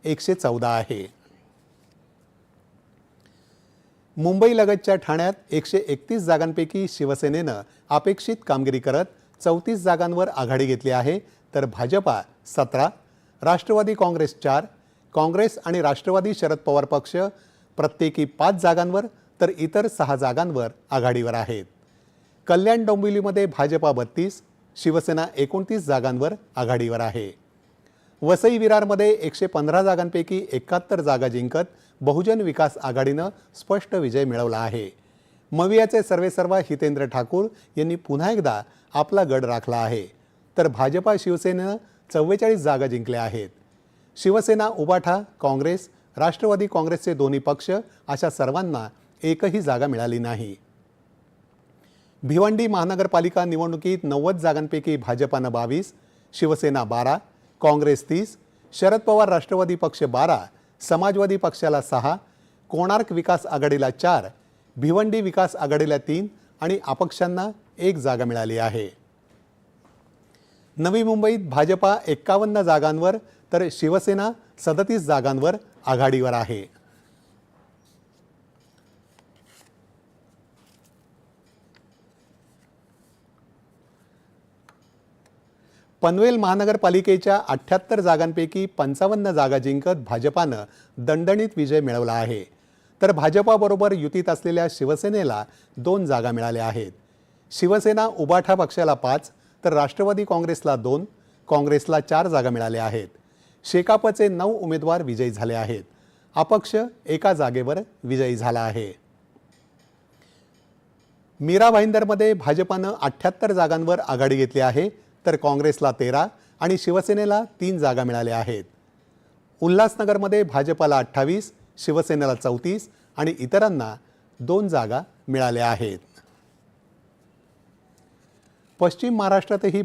114 आहे। मुंबईलगतच्या ठाण्यात 131 जागांपैकी शिवसेनेनं अपेक्षित कामगिरी करत 34 जागांवर आघाडी घेतली आहे, तर भाजपा 17, राष्ट्रवादी काँग्रेस 4, काँग्रेस आणि राष्ट्रवादी शरद पवार पक्ष प्रत्येकी 5 जागांवर तर इतर 6 जागांवर आघाडीवर आहेत। कल्याण डोंबिवलीमध्ये भाजपा 32, शिवसेना 29 जागांवर आघाडीवर आहे। वसई विरारमध्ये 115 जागांपैकी 71 जागा जिंकत बहुजन विकास आघाडीनं स्पष्ट विजय मिळवला आहे। मवियाचे सर्वेसर्वा हितेंद्र ठाकूर यांनी पुन्हा एकदा आपला गड राखला आहे, तर भाजपा शिवसेनेनं 44 जागा जिंकल्या आहेत। शिवसेना, उबाठा, काँग्रेस, राष्ट्रवादी काँग्रेसचे दोन्ही पक्ष अशा सर्वांना एकही जागा मिळाली नाही। भिवंडी महानगरपालिका निवडणुकीत 90 जागांपैकी भाजपानं 22, शिवसेना 12, काँग्रेस 30, शरद पवार राष्ट्रवादी पक्ष 12, समाजवादी पक्षाला 6, कोणार्क विकास आघाडीला 4, भिवंडी विकास आघाडीला 3 आणि अपक्षांना 1 जागा मिळाली आहे। नवी मुंबईत भाजपा 51 जागांवर तर शिवसेना 37 जागांवर आघाडीवर आहे। पनवेल महानगरपालिकेच्या 78 जागांपैकी 55 जागा जिंकत भाजपानं दणदणीत विजय मिळवला आहे, तर भाजपाबरोबर युतीत असलेल्या शिवसेनेला 2 जागा मिळाल्या आहेत। शिवसेना, उबाठा पक्षाला 5 तर राष्ट्रवादी काँग्रेसला 2, काँग्रेसला 4 जागा मिळाल्या आहेत। शेकापचे 9 उमेदवार विजयी झाले आहेत। अपक्ष 1 जागेवर विजयी झाला आहे। मीरा भाईंदरमध्ये भाजपानं 78 जागांवर आघाडी घेतली आहे, तर काँग्रेसला 13 आणि शिवसेनेला 3 जागा मिळाल्या आहेत। उल्हासनगरमध्ये भाजपाला 28, शिवसेनेला 34 आणि इतरांना 2 जागा मिळाल्या आहेत। पश्चिम महाराष्ट्रातही